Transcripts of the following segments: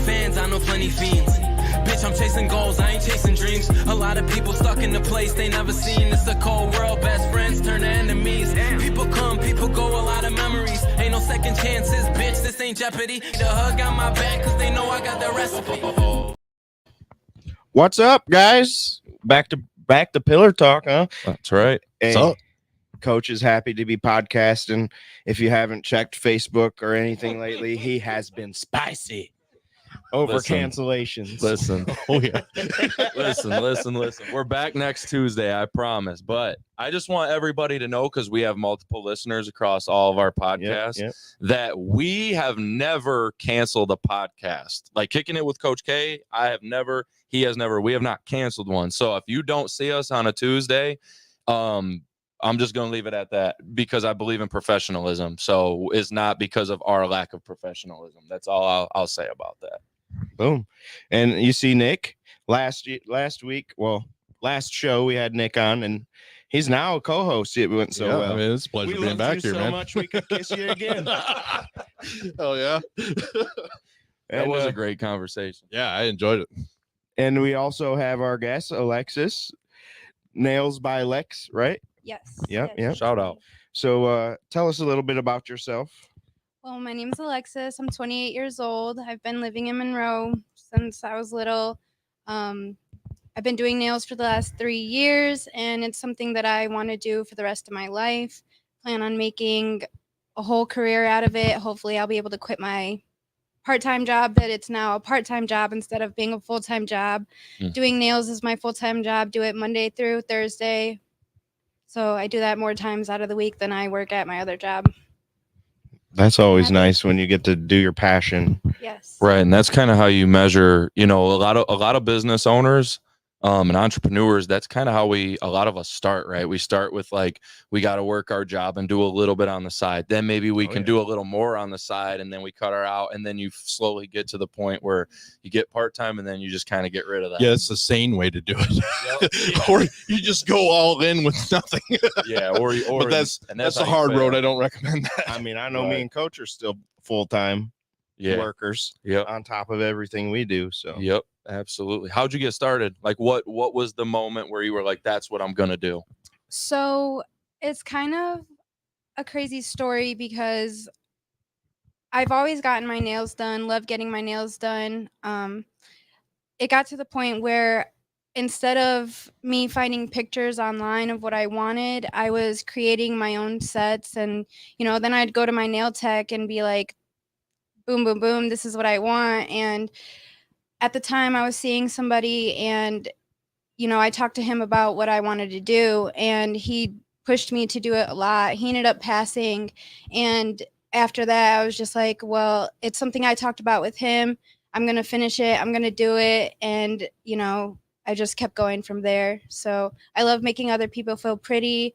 fans, I know plenty fiends. Bitch, I'm chasing goals, I ain't chasing dreams. A lot of people stuck in a place they never seen. It's a cold world, best friends turn to enemies. People come, people go, a lot of memories. Ain't no second chances, bitch, this ain't Jeopardy. The hug got my back, cause they know I got the recipe. What's up, guys? Back to Pillar Talk, huh? That's right. Hey, So, Coach is happy to be podcasting. If you haven't checked Facebook or anything lately, he has been spicy over cancellations. Listen. Oh yeah. Listen. We're back next Tuesday, I promise. But I just want everybody to know, because we have multiple listeners across all of our podcasts, that we have never canceled a podcast. Like Kicking It with Coach K, I have never, he has never, we have not canceled one. So if you don't see us on a Tuesday, I'm just going to leave it at that, because I believe in professionalism. So it's not because of our lack of professionalism. That's all I'll say about that. Boom. And you see Nick last show we had Nick on, and he's now a co-host. It went so well. I mean, it's a pleasure being back here, man. So much we could kiss you again. Oh yeah. That was a great conversation. Yeah, I enjoyed it. And we also have our guest, Alexis, Nails by Lexx, right? Yes. Yep. Shout out. So tell us a little bit about yourself. Well, my name is Alexis. I'm 28 years old. I've been living in Monroe since I was little. I've been doing nails for the last 3 years, and it's something that I want to do for the rest of my life. Plan on making a whole career out of it. Hopefully, I'll be able to quit my part-time job, but it's now a part-time job instead of being a full-time job. Doing nails is my full-time job. Do it Monday through Thursday. So I do that more times out of the week than I work at my other job. That's always nice when you get to do your passion. Yes. Right. And that's kind of how you measure, a lot of business owners and entrepreneurs. That's kind of how a lot of us start, right? We start with we got to work our job and do a little bit on the side. Then maybe we can do a little more on the side, and then we cut her out. And then you slowly get to the point where you get part-time, and then you just kind of get rid of that. Yeah, it's the sane way to do it. Or you just go all in with nothing. But that's the hard road. I don't recommend that. I mean, I know me and Coach are still full-time workers on top of everything we do. So Yep. Absolutely. How'd you get started? What was the moment where you were like, that's what I'm going to do? So it's kind of a crazy story, because I've always gotten my nails done, love getting my nails done. It got to the point where instead of me finding pictures online of what I wanted, I was creating my own sets. And, then I'd go to my nail tech and be like, boom, boom, boom, this is what I want. And at the time I was seeing somebody, and, I talked to him about what I wanted to do, and he pushed me to do it a lot. He ended up passing. And after that, I was just like, well, it's something I talked about with him. I'm going to finish it. I'm going to do it. And, I just kept going from there. So I love making other people feel pretty.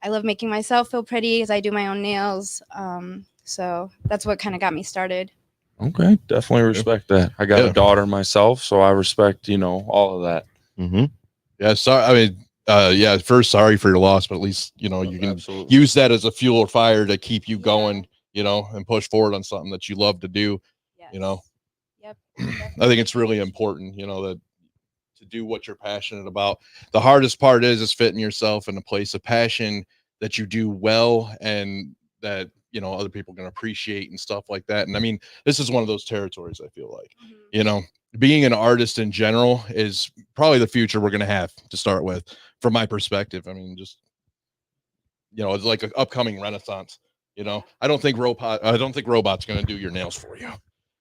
I love making myself feel pretty because I do my own nails. So that's what kind of got me started. Okay, definitely respect that. I got a daughter myself, so I respect, all of that. Mm-hmm. Yeah, sorry. I mean, first, sorry for your loss, but at least, you can use that as a fuel or fire to keep you going, and push forward on something that you love to do, Yep. I think it's really important, that to do what you're passionate about. The hardest part is fitting yourself in a place of passion that you do well, and that, other people can appreciate and stuff like that. And I mean, this is one of those territories, I feel like, being an artist in general is probably the future we're going to have to start with, from my perspective. I mean, just, it's like an upcoming renaissance, I don't think robots going to do your nails for you.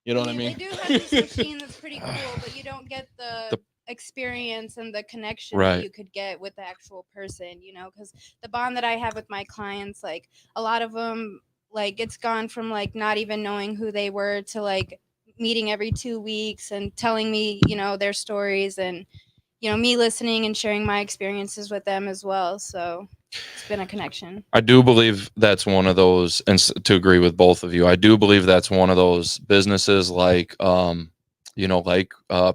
You know what I mean? They do have this machine that's pretty cool, but you don't get the experience and the connection that you could get with the actual person, because the bond that I have with my clients, a lot of them, it's gone from not even knowing who they were to meeting every 2 weeks and telling me, their stories, and, me listening and sharing my experiences with them as well. So it's been a connection. I do believe that's one of those, and to agree with both of you, I do believe that's one of those businesses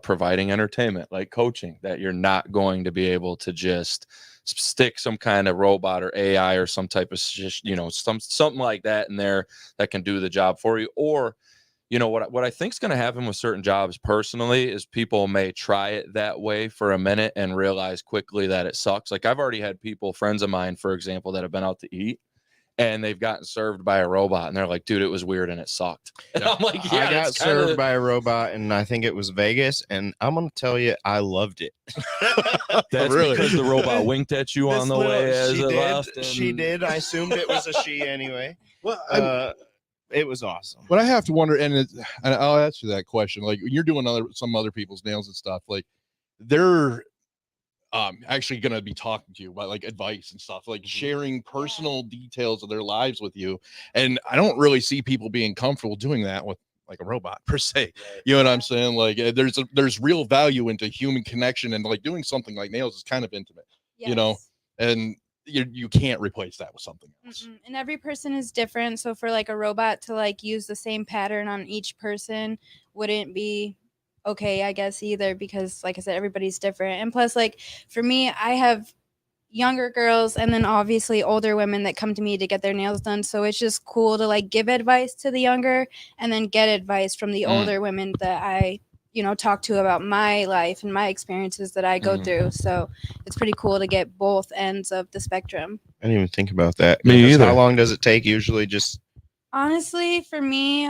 providing entertainment, like coaching, that you're not going to be able to just stick some kind of robot or AI or some type of, something like that in there that can do the job for you. Or you know, what I think is going to happen with certain jobs personally is people may try it that way for a minute and realize quickly that it sucks. Like I've already had people, friends of mine, for example, that have been out to eat and they've gotten served by a robot and they're like, dude, it was weird and it sucked. And I'm like, yeah, I got served by a robot and I think it was Vegas, and I'm gonna tell you, I loved it. That's Really? because the robot winked at you on the way as she it did. left. She did. I assumed it was a she anyway. Well, It was awesome. but I have to wonder, and I'll answer that question. Like when you're doing some other people's nails and stuff, like they're actually going to be talking to you about like advice and stuff, like sharing personal details of their lives with you. And I don't really see people being comfortable doing that with like a robot per se. You know what I'm saying? Like there's real value into human connection, and like doing something like nails is kind of intimate, you know, Yes. and you can't replace that with something else. And every person is different. So for like a robot to like use the same pattern on each person wouldn't be okay, I guess, either, because like I said, everybody's different. And plus, like for me, I have younger girls and then obviously older women that come to me to get their nails done. So it's just cool to like give advice to the younger and then get advice from the older women that I, you know, talk to about my life and my experiences that I go through. So it's pretty cool to get both ends of the spectrum. I didn't even think about that. Me either. How long does it take usually? Just Honestly, for me,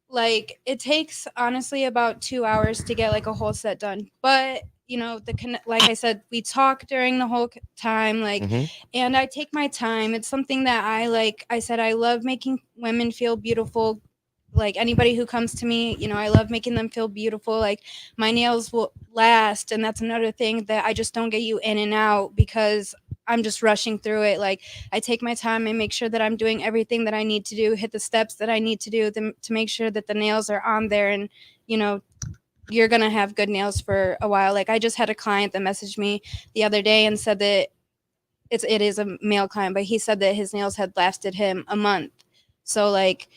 like it takes honestly about 2 hours to get like a whole set done. But you know, like I said, we talk during the whole time, like, and I take my time. It's something that I like. I said I love making women feel beautiful. Like anybody who comes to me, you know, I love making them feel beautiful. Like my nails will last, and that's another thing that I just don't get you in and out because I'm just rushing through it. Like I take my time and make sure that I'm doing everything that I need to do, hit the steps that I need to do to make sure that the nails are on there, and you know, you're gonna have good nails for a while. Like I just had a client that messaged me the other day and said that it is a male client, but he said that his nails had lasted him a month. So like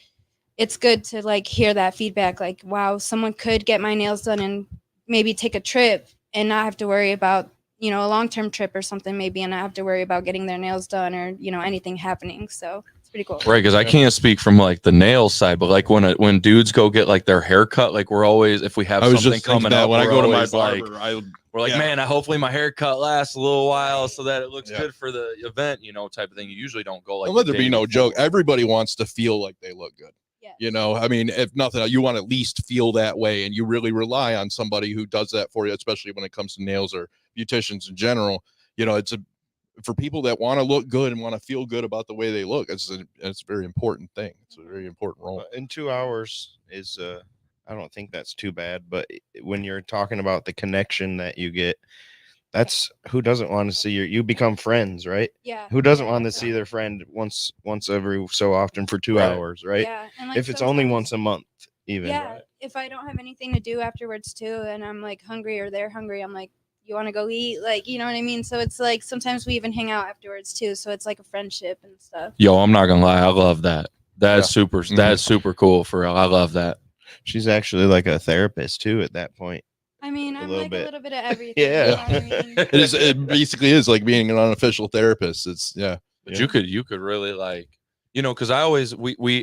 it's good to like hear that feedback, like wow, someone could get my nails done and maybe take a trip and not have to worry about, you know, a long-term trip or something maybe, and not have to worry about getting their nails done or, you know, anything happening. So it's pretty cool. Right, because I can't speak from like the nail side, but like when dudes go get like their hair cut, like we're always, if we have something coming up, when I go to my like, barber, we're like, man, hopefully my haircut lasts a little while so that it looks good for the event, you know, type of thing. You usually don't go like. Let there be no joke. Everybody wants to feel like they look good. Yes. You know, I mean, if nothing else, you want to at least feel that way, and you really rely on somebody who does that for you, especially when it comes to nails or beauticians in general. You know, for people that want to look good and want to feel good about the way they look. It's a very important thing. It's a very important role. in 2 hours is I don't think that's too bad. But when you're talking about the connection that you get, that's who doesn't want to see you become friends, right? Yeah. Who doesn't want to see their friend once every so often for 2 hours, right? Yeah. And like If it's only sometimes- once a month, even. Yeah. If I don't have anything to do afterwards too, and I'm like hungry or they're hungry, I'm like, you want to go eat? Like, you know what I mean? So it's like sometimes we even hang out afterwards too. So it's like a friendship and stuff. Yo, I'm not gonna lie, I love that. That's super. That's super cool for real. I love that. She's actually like a therapist too at that point. I mean, I'm little like bit. a little bit of everything. Yeah. You know what I mean? It basically is like being an unofficial therapist. It's But you could really like, you know, because I always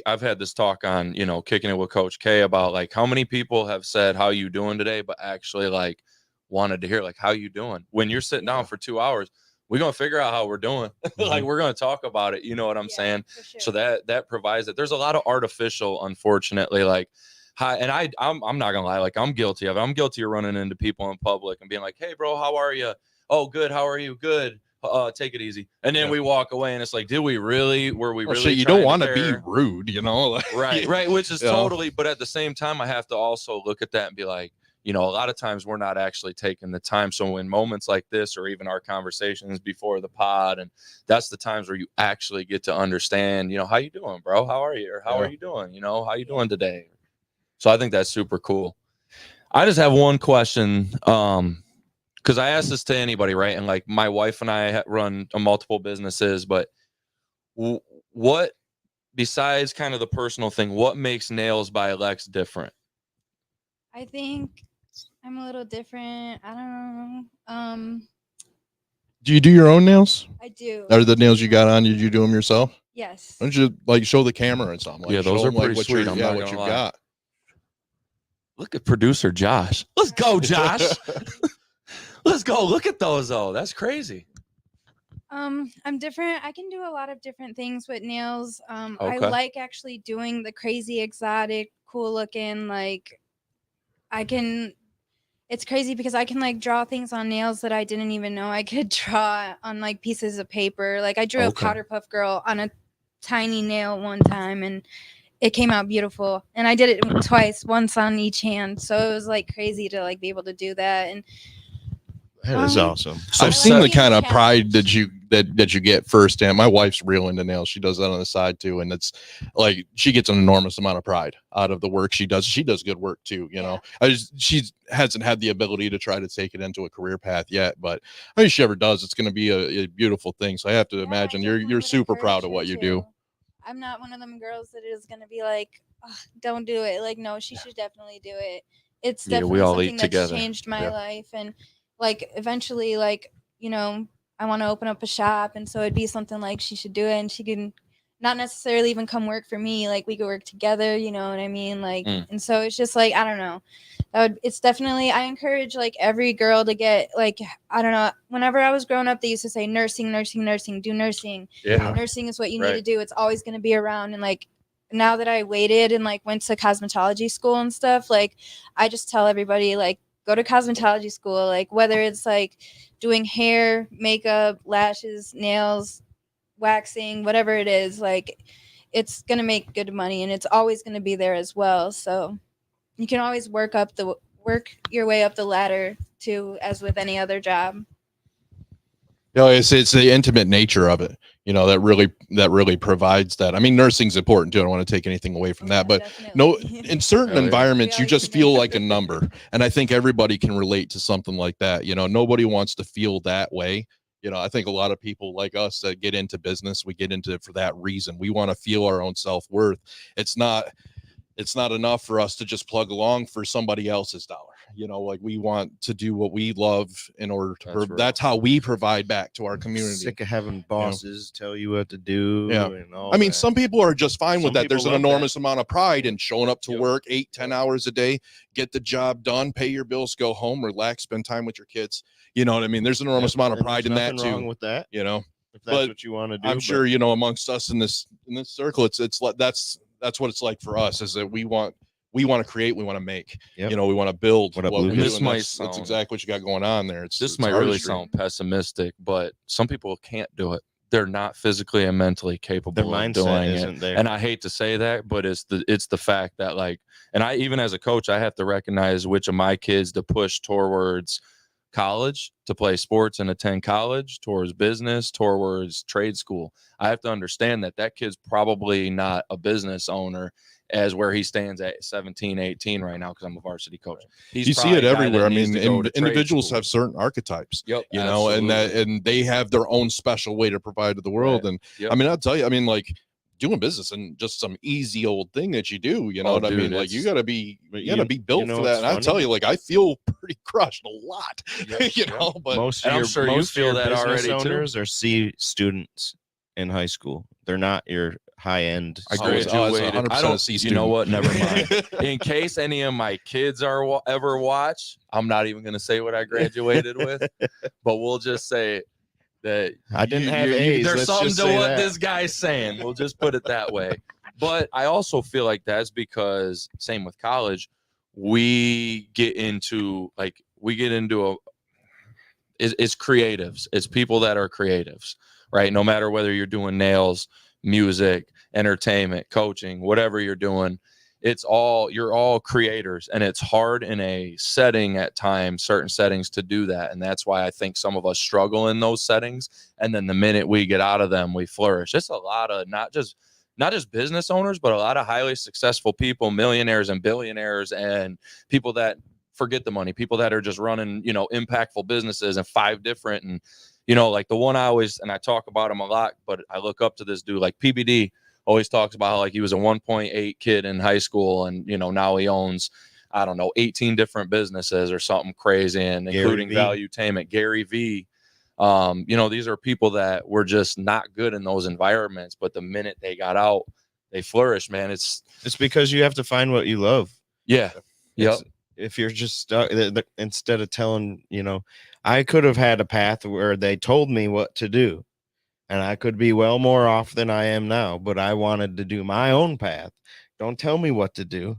I've had this talk on, you know, Kicking It with Coach K about like how many people have said how you doing today, but actually like wanted to hear like how you doing. When you're sitting down for 2 hours, we're gonna figure out how we're doing. Like we're gonna talk about it. You know what I'm saying? For sure. So that provides it. There's a lot of artificial, unfortunately, like hi, and I'm not gonna lie, like I'm guilty of it. I'm guilty of running into people in public and being like, hey bro, how are you? Oh, good, how are you? Good. Take it easy. And then we walk away and it's like, were we really you don't want to be rude, you know? Like, right, which is you know? totally, but at the same time, I have to also look at that and be like, you know, a lot of times we're not actually taking the time. So in moments like this, or even our conversations before the pod, and that's the times where you actually get to understand, you know, how you doing, bro? How are you? Or how are you doing? You know, how you doing today? So I think that's super cool. I just have one question. Because I asked this to anybody, right? And like my wife and I run multiple businesses, but what, besides kind of the personal thing, what makes Nails by Lexx different? I think I'm a little different. I don't know. Do you do your own nails? I do. Are the nails you got on? Did you do them yourself? Yes. Why don't you like show the camera or something? Like, Yeah, those show are them, like, pretty what sweet. you're- I'm yeah, not what gonna you lie. got. Look at producer Josh. Let's go, Josh. Let's go. Look at those though. That's crazy. I'm different. I can do a lot of different things with nails. I Okay. like actually doing the crazy, exotic, cool looking. Like, I can. It's crazy because I can like draw things on nails that I didn't even know I could draw on like pieces of paper. Like I drew a Okay. powder puff girl on a tiny nail one time, and it came out beautiful. And I did it twice, once on each hand. So it was like crazy to like be able to do that. And That is awesome. So I've seen the being kind of pride that challenged. you get firsthand. My wife's real into nails. She does that on the side too, and it's like she gets an enormous amount of pride out of the work she does. She does good work too, you know. She hasn't had the ability to try to take it into a career path yet, but I mean, if she ever does, it's going to be a beautiful thing. So I have to Yeah, imagine I you're definitely would super proud encourage of her what you do. to. I'm not one of them girls that is gonna be like, "Ugh, don't do it." Like, no, she should definitely do it. It's Yeah, definitely we all something eat that's together. changed my Yeah. life, and like eventually, like, you know, I want to open up a shop, and so it'd be something like she should do it, and she can not necessarily even come work for me. Like, we could work together. You know what I mean? Like, and so it's just like, I don't know. It's definitely, I encourage like every girl to get like, I don't know. Whenever I was growing up, they used to say nursing, nursing, nursing. Do nursing. Yeah. Nursing is what you need Right. to do. It's always going to be around. And like, now that I waited and like went to cosmetology school and stuff, like I just tell everybody like, go to cosmetology school. Like, whether it's like doing hair, makeup, lashes, nails, waxing, whatever it is, like it's going to make good money, and it's always going to be there as well. So you can always work your way up the ladder too, as with any other job. You know, it's the intimate nature of it, you know, that really provides that. I mean, nursing's important too. I don't want to take anything away from that, but no, in certain Hell yeah. environments, We you all just eat feel together. like a number. And I think everybody can relate to something like that. You know, nobody wants to feel that way. You know, I think a lot of people like us that get into business, we get into it for that reason. We want to feel our own self-worth. It's not enough for us to just plug along for somebody else's dollar. You know, like we want to do what we love in order to that's how we provide back to our community. Sick of having bosses tell you what to do. Yeah. And all I mean, that. some people are just fine with Some that. There's an people love enormous amount of pride in showing up to Yep. work 8-10 hours a day, get the job done, pay your bills, go home, relax, spend time with your kids. You know what I mean? There's an enormous amount of And pride there's in that nothing wrong too. with that, You know, if that's but what you want to do. I'm but sure, you know, amongst us in this circle, it's like that's what it's like for us, is that we want to create, we want to make, Yep. you know, we want to build What up, what we Lucas? do. This And might that's sound- exactly what you got going on there. This might really sound pessimistic, but some people can't do it. They're not physically and mentally capable their of doing mindset it. isn't there. And I hate to say that, but it's the fact that like, and I, even as a coach, I have to recognize which of my kids to push towards college, to play sports and attend college, towards business, towards trade school. I have to understand that kid's probably not a business owner as where he stands at 17, 18 right now, because I'm a varsity coach. He's You see probably it a guy that everywhere. I needs mean, to go to trade individuals school. have certain archetypes, Yep, you know, and absolutely. they have their own special way to provide to the world. Right. And Yep. I mean, I'll tell you, I mean, like doing business and just some easy old thing that you do, you know Oh, what I dude, mean? Like you it's- gotta be you built know for what's that. And I funny? tell you, like I feel pretty crushed a lot, Yep, you yep. know, but most and of I'm your, sure you most of feel your that business already, too. owners are C students in high school. They're not your high end. I Oh, it's graduated. 100% I a don't. C You know student. what? Never mind. In case any of my kids are ever watch, I'm not even going to say what I graduated with, but we'll just say that I didn't have A's. there's Let's something just to say what that. this guy's saying. We'll just put it that way. But I also feel like that's because, same with college, we get into it's creatives. It's people that are creatives, right? No matter whether you're doing nails, music, entertainment, coaching, whatever you're doing, you're all creators, and it's hard in a setting at times, certain settings, to do that. And that's why I think some of us struggle in those settings. And then the minute we get out of them, we flourish. It's a lot of not just business owners, but a lot of highly successful people, millionaires and billionaires, and people that forget the money, people that are just running, you know, impactful businesses and 5 different. And, you know, like the one I talk about him a lot, but I look up to this dude, like PBD always talks about how like he was a 1.8 kid in high school, and, you know, now he owns, I don't know, 18 different businesses or something crazy, and including Valuetainment, Gary V. You know, these are people that were just not good in those environments, but the minute they got out, they flourished, man. It's It's because you have to find what you love. yeah. Yep. If you're just stuck, instead of telling, I could have had a path where they told me what to do, and I could be well more off than I am now, but I wanted to do my own path. Don't tell me what to do.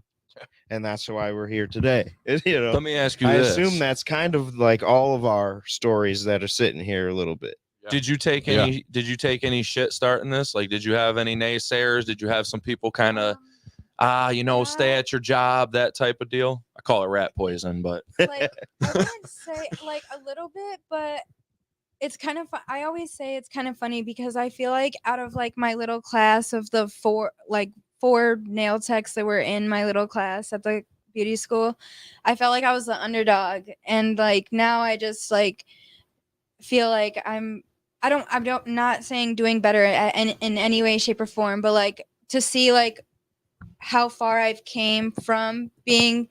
And that's why we're here today. Let me ask you I this. assume that's kind of like all of our stories that are sitting here a little bit. Did you take any shit starting this? Like, did you have any naysayers? Did you have some people kind of stay at your job, that type of deal? I call it rat poison, but like I wouldn't say like a little bit, but it's kind of I always say it's kind of funny because I feel like out of like my little class of the four nail techs that were in my little class at the beauty school, I felt like I was the underdog, and like now I just like feel like I'm not saying doing better in any way, shape, or form, but like to see like how far I've came from being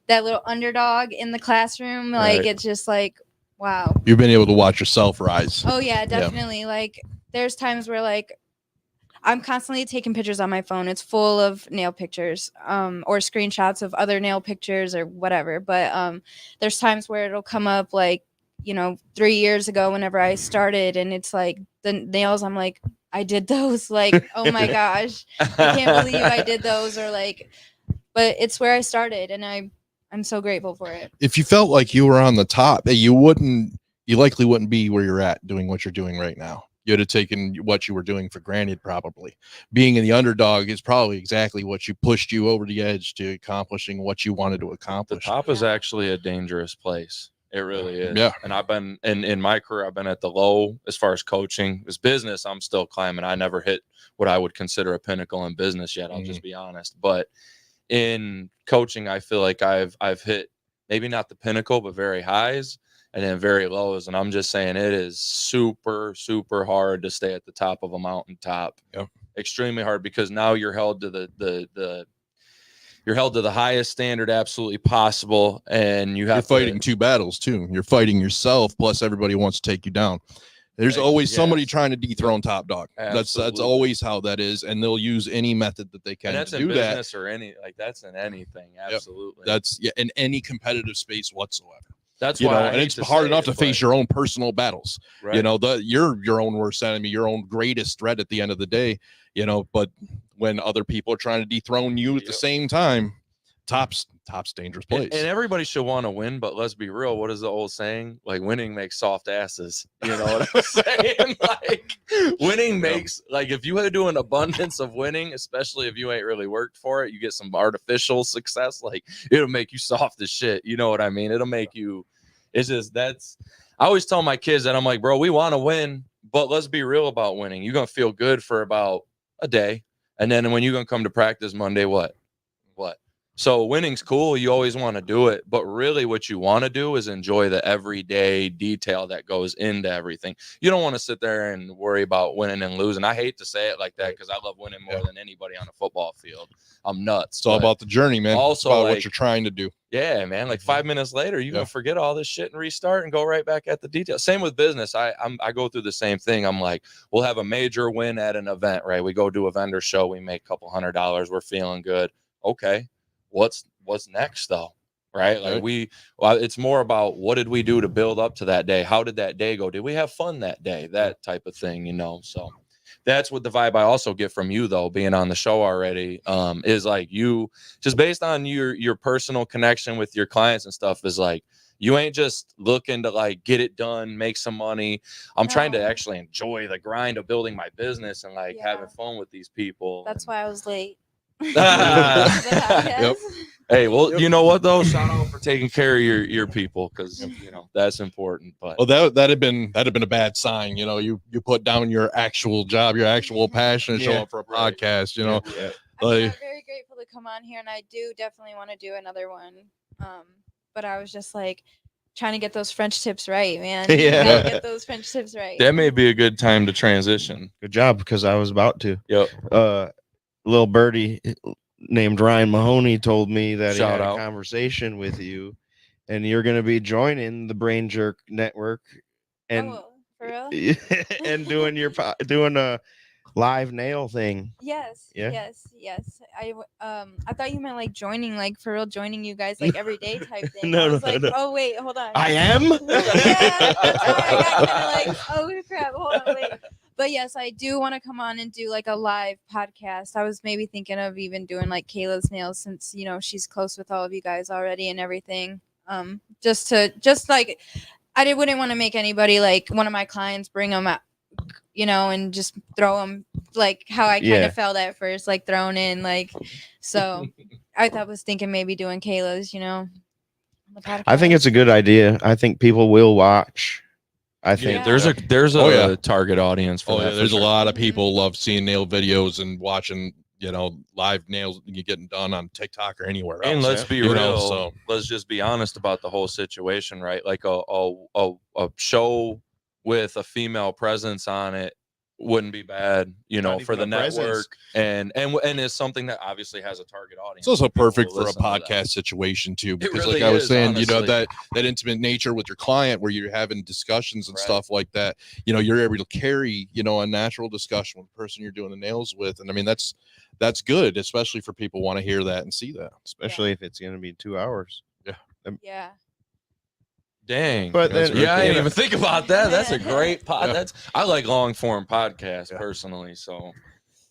that little underdog in the classroom, like Right. it's just like wow. You've been able to watch yourself rise. Oh yeah, definitely. Yeah. Like there's times where like I'm constantly taking pictures on my phone. It's full of nail pictures, or screenshots of other nail pictures or whatever. But there's times where it'll come up like 3 years ago whenever I started, and it's like the nails. I'm like, I did those. Like, oh my gosh, I can't believe I did those. Or like, but it's where I started, and I'm so grateful for it. If you felt like you were on the top, you likely wouldn't be where you're at doing what you're doing right now. You'd have taken what you were doing for granted, probably. Being in the underdog is probably exactly what pushed you over the edge to accomplishing what you wanted to accomplish. The top is actually a dangerous place. It really is. Yeah. And I've been in my career, I've been at the low as far as coaching. As business, I'm still climbing. I never hit what I would consider a pinnacle in business yet. I'll just be honest. But in coaching, I feel like I've hit maybe not the pinnacle, but very highs and then very lows. And I'm just saying it is super, super hard to stay at the top of a mountaintop. Yep. Extremely hard, because now you're held to you're held to the highest standard absolutely possible, and you're fighting two battles too. You're fighting yourself, plus everybody wants to take you down. There's always somebody trying to dethrone top dog. That's always how that is, and they'll use any method that they can and that's to in do business that. or that's in anything. Absolutely. Yep. That's in any competitive space whatsoever. That's why and it's hard enough to face your own personal battles. Right. You're your own worst enemy, your own greatest threat at the end of the day. But when other people are trying to dethrone you at the same time, top's dangerous place. And everybody should want to win, but let's be real. What is the old saying? Like, winning makes soft asses. You know what I'm saying? Like, winning makes, like, if you do an abundance of winning, especially if you ain't really worked for it, you get some artificial success. Like, it'll make you soft as shit. You know what I mean? It'll make you. It's just I always tell my kids that I'm like, bro, we want to win, but let's be real about winning. You're gonna feel good for about a day, and then when you're gonna come to practice Monday, what? So winning's cool. You always want to do it. But really what you want to do is enjoy the everyday detail that goes into everything. You don't want to sit there and worry about winning and losing. I hate to say it like that because I love winning more than anybody on a football field. I'm nuts. It's all about the journey, man. Also, it's about what you're trying to do. Yeah, man. Like 5 minutes later, you're going to forget all this shit and restart and go right back at the details. Same with business. I go through the same thing. I'm like, we'll have a major win at an event, right? We go do a vendor show. We make a couple $100. We're feeling good. Okay. What's next though? Right? Like it's more about what did we do to build up to that day? How did that day go? Did we have fun that day? That type of thing, So that's what the vibe I also get from you though, being on the show already, is like you just based on your personal connection with your clients and stuff is like, you ain't just looking to like get it done, make some money. I'm trying to actually enjoy the grind of building my business and like having fun with these people. That's why I was late. Yep. Hey, well, you know what though? Shout out for taking care of your people because that's important. But that had been a bad sign. You put down your actual job, your actual passion, and show up for a podcast. I'm very grateful to come on here, and I do definitely want to do another one. But I was just like trying to get those French tips right, man. Yeah, get those French tips right. That may be a good time to transition. Good job, because I was about to. Yep. Little birdie named Ryan Mahoney told me that Shout he had out. a conversation with you, and you're going to be joining the BrainJerk network, and for real? and doing live nail thing. Yes. Yeah. Yes. I thought you meant like joining, like for real, joining you guys like every day type thing. No, I was no, like, no. oh wait, hold on. I am. Yeah, that's why I got kind of like, oh crap, hold on, wait. But yes, I do want to come on and do like a live podcast. I was maybe thinking of even doing like Kayla's nails, since she's close with all of you guys already and everything. Just like wouldn't want to make anybody, like one of my clients, bring them out, and just throw them like how I kind of felt at first, like thrown in, like. So I was thinking maybe doing Kayla's, the podcast. I think it's a good idea. I think people will watch. I think Yeah, there's a target audience for that. There's a lot of people love seeing nail videos and watching, live nails getting done on TikTok or anywhere else. And let's be real. So let's just be honest about the whole situation, right? Like a show with a female presence on it wouldn't be bad, for the network, and it's something that obviously has a target audience. It's also perfect for a podcast situation too, because really like I was saying, honestly. that intimate nature with your client where you're having discussions and stuff like that, you're able to carry, a natural discussion with the person you're doing the nails with. And I mean, that's good, especially for people want to hear that and see that, especially if it's going to be 2 hours. Yeah. Dang. But then, I didn't even think about that. That's a great pod. I like long form podcasts personally. So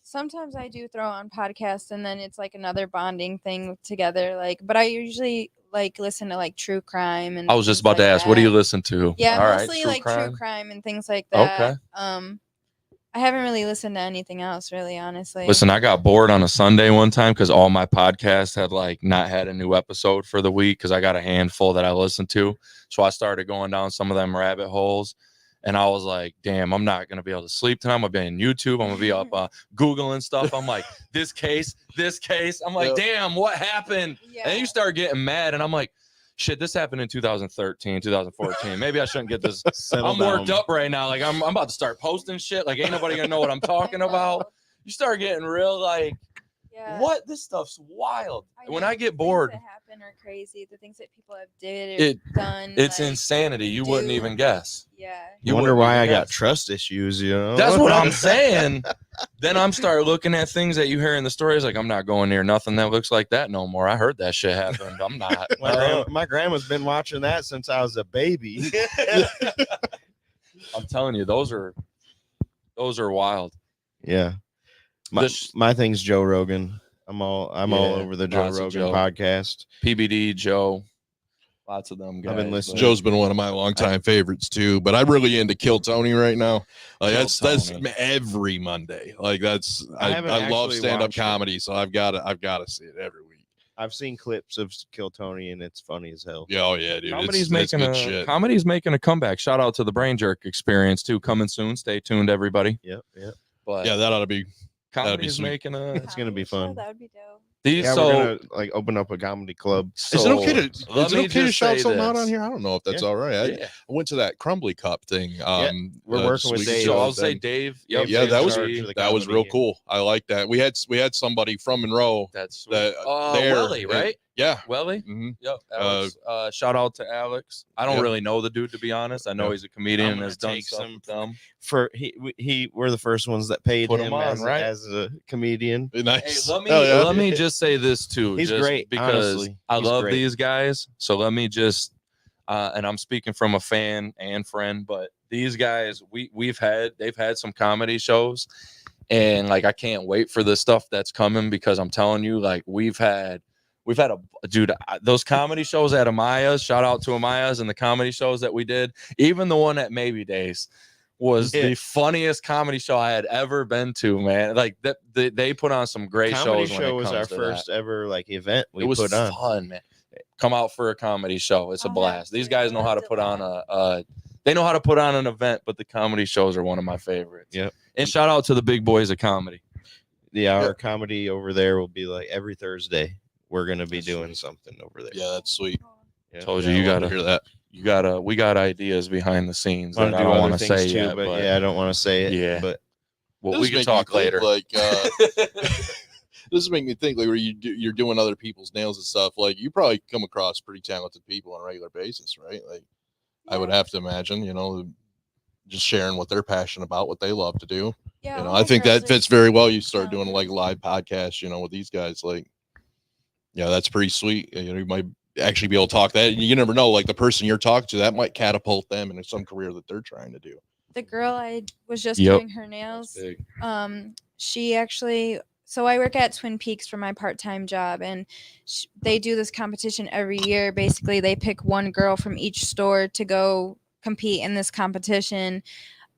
sometimes I do throw on podcasts, and then it's like another bonding thing together. Like, but I usually like listen to like true crime and. I was just about to ask, what do you listen to? Yeah, mostly like true crime and things like that. Okay. I haven't really listened to anything else, really, honestly. Listen, I got bored on a Sunday one time because all my podcasts had like not had a new episode for the week because I got a handful that I listened to. So I started going down some of them rabbit holes, and I was like, damn, I'm not going to be able to sleep tonight. I'm going to be on YouTube. I'm going to be up Googling stuff. I'm like, this case. I'm like, damn, what happened? Yeah. And then you start getting mad, and I'm like, shit, this happened in 2013, 2014. Maybe I shouldn't get this. I'm worked up right now. Like I'm about to start posting shit. Like ain't nobody gonna know what I'm talking about. You start getting real like, what? This stuff's wild. When I get bored, things that happen are crazy. The things that people have done. It's insanity. You wouldn't even guess. Yeah. You wonder why I got trust issues, That's what I'm saying. Then I'm start looking at things that you hear in the stories. Like, I'm not going near nothing that looks like that no more. I heard that shit happened. I'm not. My grandma's been watching that since I was a baby. I'm telling you, those are wild. Yeah. My thing's Joe Rogan. I'm all over the Joe Rogan podcast. PBD, Joe. Lots of them guys. I've been listening. Joe's been one of my longtime favorites too, but I'm really into Kill Tony right now. Like that's every Monday. Like I love stand-up comedy, so I've got to see it every week. I've seen clips of Kill Tony, and it's funny as hell. Yeah, oh yeah, dude. Comedy's making a comeback. Shout out to the BrainJerk experience too, coming soon. Stay tuned, everybody. Yep. But yeah, that ought to be. Comedy's making it's gonna be fun. That would be dope. We're gonna like open up a comedy club. Is it okay to shout something out on here? I don't know if that's all right. I went to that Crumbly Cup thing. We're working with Dave. So I'll say Dave. Yep, yeah, that was real cool. I like that. We had somebody from Monroe. That's there, Welly, right? Yeah, Welly. Mm-hmm. Yep. Alex, shout out to Alex. I don't really know the dude, to be honest. I know he's a comedian and has done stuff with them. We're the first ones that paid Put him on, as a comedian. Nice. Hey, let me just say this too. He's great because honestly. I love these guys. So let me just and I'm speaking from a fan and friend, but these guys they've had some comedy shows, and like I can't wait for the stuff that's coming, because I'm telling you, like we've had those comedy shows at Amaya's. Shout out to Amaya's and the comedy shows that we did. Even the one at Maybe Days was the funniest comedy show I had ever been to, man. Like they put on some great shows. Comedy show was our first ever like event we put on. It was fun, man. Come out for a comedy show. It's a blast. These guys know how to put on they know how to put on an event, but the comedy shows are one of my favorites. Yep. And shout out to the big boys of comedy. Yeah, our comedy over there will be like every Thursday. We're gonna be doing something over there. Yeah, that's sweet. Yeah. Told you gotta hear that. We got ideas behind the scenes that I don't want to say yet, but I don't want to say it. Yeah, but we can talk later. Like, this is making me think like where you're doing other people's nails and stuff. Like you probably come across pretty talented people on a regular basis, right? Like I would have to imagine, just sharing what they're passionate about, what they love to do. Yeah, You know, all I my think girls that are fits very well. You start so doing like live podcasts, you know, with these guys. Like, yeah, that's pretty sweet. You know, you might actually be able to talk that. You never know. Like the person you're talking to, that might catapult them into some career that they're trying to do. The girl I was just Yep. doing her nails. Big. She actually. So I work at Twin Peaks for my part-time job, and they do this competition every year. Basically, they pick one girl from each store to go compete in this competition,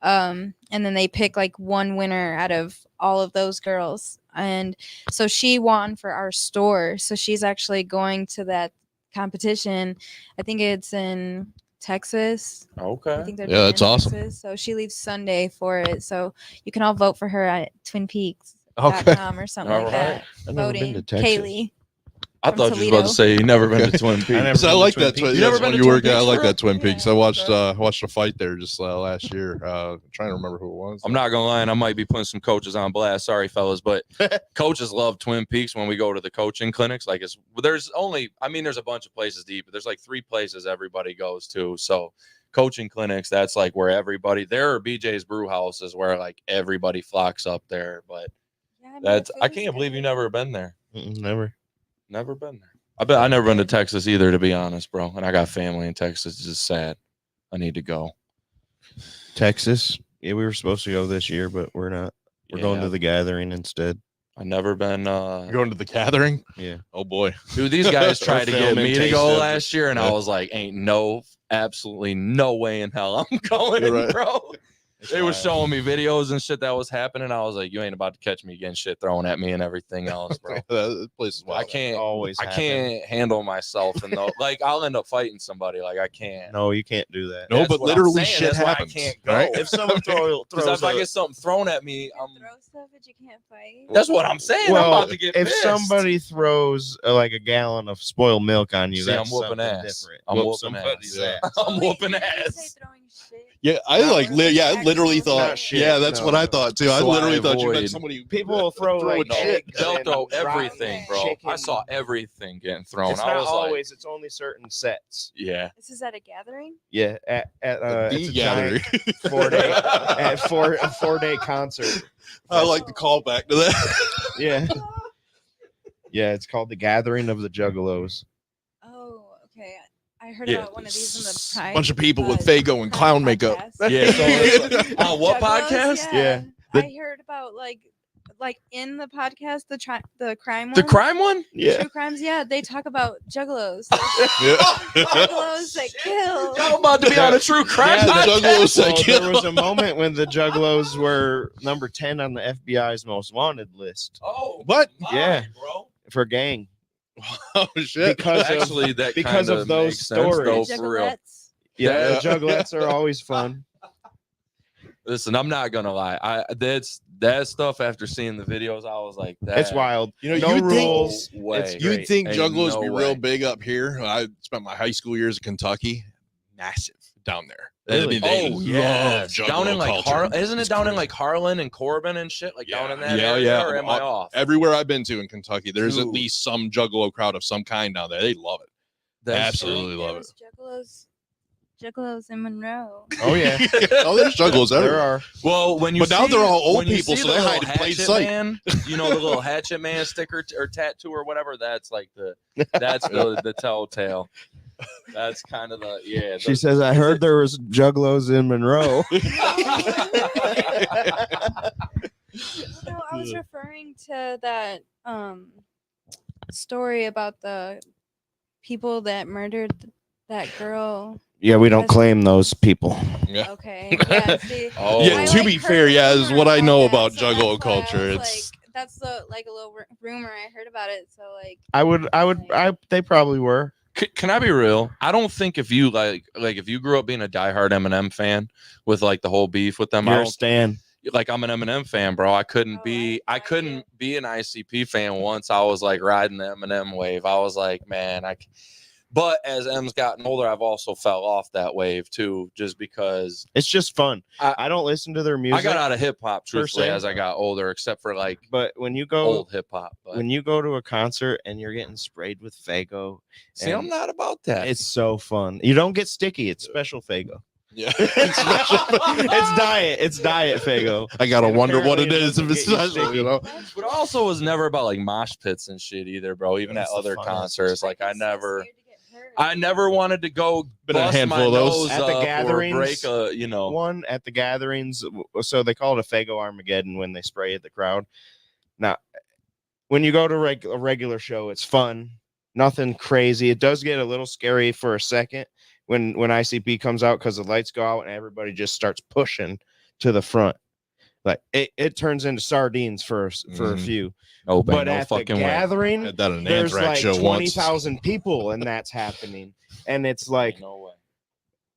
and then they pick like one winner out of all of those girls. And so she won for our store. So she's actually going to that competition. I think it's in Texas. I Okay. think they're Yeah, doing it that's in awesome. Texas. So she leaves Sunday for it. So you can all vote for her at twinpeaks.com Okay. or something All like right. that. I've never been Voting to Texas. Kaylee. I From thought you were about to Toledo. say you never been to Twin I Peaks. never So I been to like Twin that. Peaks. You That's never been when to you Twin work. I Peaks, like bro? that Twin Peaks. I Yeah. watched a fight there just last year. Trying to remember who it was. I'm not gonna lie, and I might be putting some coaches on blast. Sorry, fellas, but coaches love Twin Peaks when we go to the coaching clinics. Like, there's a bunch of places deep, but there's like 3 places everybody goes to. So, coaching clinics, that's like where everybody. There are BJ's Brew House is where like everybody flocks up there. But Yeah, I mean, that's the I food's can't believe good. you never been there. Never. Never been there. I bet I never been to Texas either, to be honest, bro. And I got family in Texas. It's just sad. I need to go. Texas. Yeah, we were supposed to go this year, but we're not. We're going to the gathering instead. I never been. You're going to the gathering. Yeah. Oh boy, Dude, these guys tried to get film and me to taste go of it. last year, and I Yeah. was like, absolutely no way in hell I'm going, You're right. bro. They were wild. showing me videos and shit that was happening. I was like, you ain't about to catch me again, shit thrown at me and everything else, bro. that place is I wild. can't always I happen. can't handle myself, and like I'll end up fighting somebody. Like I can't. No, you can't do that. No, That's but what I'm literally saying. shit That's why I happens. can't go. Right? If someone Because throws if I get something thrown at me, You can throw stuff, but you can't fight. that's what I'm saying. I'm well, about to get if pissed. somebody throws like a gallon of spoiled milk on you, See, I'm that's whooping something ass. different. I'm Whoop whooping somebody's ass. ass. I'm whooping Wait, did you ass. say throwing shit? Yeah, I No, like. or like I literally actual thought. Not shit, Yeah, that's no, what I no. thought too. I So I literally thought you meant avoid- somebody. People will throw like No, shit. they'll and throw then everything, bro. chicken. I saw everything getting thrown. It's I not was always. It's only certain sets. like, yeah. This is at a gathering? Yeah, at The it's a gathering. giant 4-day at a 4-day concert. I like the callback to that. Yeah, yeah. It's called the Gathering of the Juggalos. Oh, okay. I heard Yeah. about one of these in the Pride. Bunch of people with Faygo and clown makeup. podcast. Yeah, so it's like, on what Juggalos, podcast? Yeah. I heard about like in the podcast, the crime The one. crime one? Yeah, True crimes, yeah. They talk about juggalos. Yeah. Juggalos that kill. Y'all about to be on a true crime Yeah, podcast? Juggalos that well, kill. there was a moment when the Juggalos were number 10 on the FBI's most wanted list Oh, What? my, Yeah. bro. for gang Oh shit! because Actually, that because of kinda those makes sense, though, stories. for real. Juggalettes. yeah, Yeah. the Juggalettes are always fun. Listen, I'm not gonna lie. That's that stuff. After seeing the videos, I was like, that, It's wild. You know, No you'd think- rules. No way. It's You'd great. think Ain't Juggalos no be way. real big up here. I spent my high school years in Kentucky. Massive down there. Really? They Oh love yeah, Juggalo down in like culture. isn't it It's down in crazy. like Harlan and Corbin and shit? Like down in that Yeah, area, yeah. or am I off? Everywhere I've been to in Kentucky, there's at Dude. least some Juggalo crowd of some kind down there. They love it. That's Absolutely There love it. was Juggalos in Monroe. Oh yeah, Oh, there's Juggalos there everywhere. are. Well, when you But now see- they're all old when you people, see so the they hide little in plain Hatchet sight. Man, you know, the little Hatchet Man sticker or tattoo or whatever. That's like that's the telltale. That's kind of the She says, "I heard there was Juggalos in Monroe." No, I was referring to that story about the people that murdered that girl. Yeah, we don't claim those people. Yeah. Okay. Yeah. See, Oh. Yeah, I, to like, be heard fair, a yeah, is rumor what I know about that, so Juggalo that's why I culture. was It's like, that's the like a little rumor I heard about it. So like, They probably were. Can I be real? I don't think if you like if you grew up being a diehard Eminem fan with like the whole beef with them, I You're a don't Stan. like I'm an Eminem fan, bro. I couldn't Oh, be I I couldn't be an ICP fan once I was like riding the Eminem wave. I was like, man, but as M's gotten older, I've also fell off that wave too, just because It's just fun. I- I don't listen to their music. I got out of hip hop truthfully se. as I got older, except for like But when you go old hip hop. But when you go to a concert and you're getting sprayed with Faygo, see, I'm and not about that. it's so fun. You don't get sticky. It's special Faygo. Yeah. It's diet Fago. I gotta And wonder what it apparently it is if it's doesn't get you special, sticky. you know. But also was never about like mosh pits and shit either, bro. Even That's at the other funnest. concerts, like I I'm so never. scared to get hurt. I never wanted to go Been in a bust handful my of those. nose At the up gatherings, or break a, you know. One at the gatherings, so they call it a Fago Armageddon when they spray at the crowd. Now, when you go to a regular show, it's fun, nothing crazy. It does get a little scary for a second when ICP comes out because the lights go out and everybody just starts pushing to the front. Like it turns into sardines for a few. Oh, But no at the fucking way. gathering, Had that at an there's Anthrax like show once. 20,000 people, and that's happening. And it's like, No way.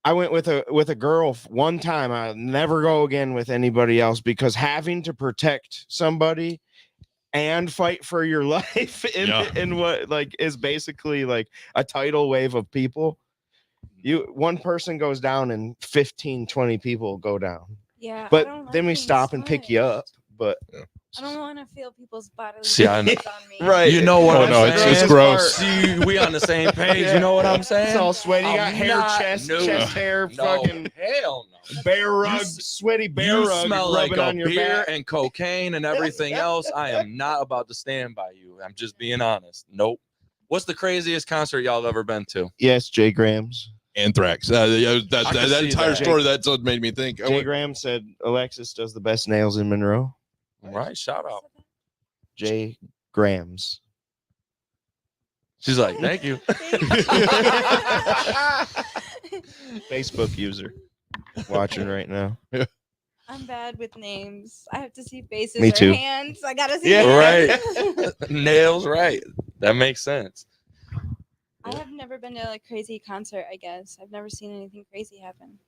I went with a girl one time. I'll never go again with anybody else because having to protect somebody and fight for your life in what like is basically like a tidal wave of people. One person goes down and 15-20 people go down. Yeah, I But don't like then we being stop and pick you up. But I don't want to feel people's bodily See, I know- fluids on me. Right. You know what Oh, I'm no, saying? it's gross. See, we on the same page. You know what I'm saying? It's all sweaty. You got I'm hair, not- chest no. hair, No, fucking hell no. bear rug, s- sweaty bear You rug smell like rubbing a on your beer back. and cocaine and everything else. I am not about to stand by you. I'm just being honest. Nope. What's the craziest concert y'all ever been to? Yes, Jay Grams. Anthrax. I That can see entire that. story, that's what made me think. Jay Graham said Alexis does the best nails in Monroe. All right, shout out. Jay Grams. She's like, thank you. Facebook user watching right now. I'm bad with names. I have to see faces Me or too. hands. I gotta see Yeah. hands. Nails, right. That makes sense. I have never been to a crazy concert, I guess. I've never seen anything crazy happen.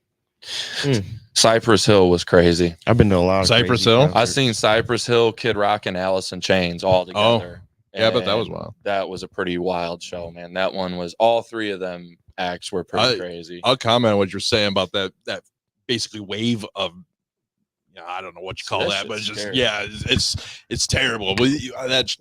Cypress Hill was crazy. I've been to a lot of Cypress crazy Hill? concerts. I seen Cypress Hill, Kid Rock, and Alice in Chains all together. Yeah, but that was And wild. That was a pretty wild show, man. That one was all three of them acts were pretty crazy. I'll comment on what you're saying about that basically wave of, I don't know what you call That that, but it's shit's just scary. it's terrible. But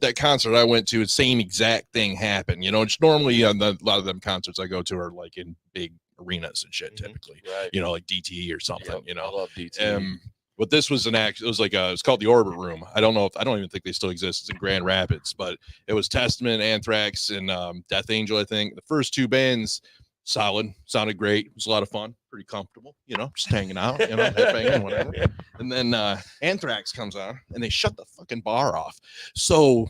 that concert I went to, the same exact thing happened. You know, it's normally a lot of them concerts I go to are like in big arenas and shit, typically. Right. You know, like DTE or something. Yep, You I know, love DT. but this was an act. It was like it's called the Orbit Room. I don't even think they still exist. It's in Grand Rapids, but it was Testament, Anthrax, and Death Angel. I think the first two bands solid, sounded great. It was a lot of fun, pretty comfortable. You know, just hanging out. You know, headbanging, whatever. And then Anthrax comes on, and they shut the fucking bar off. So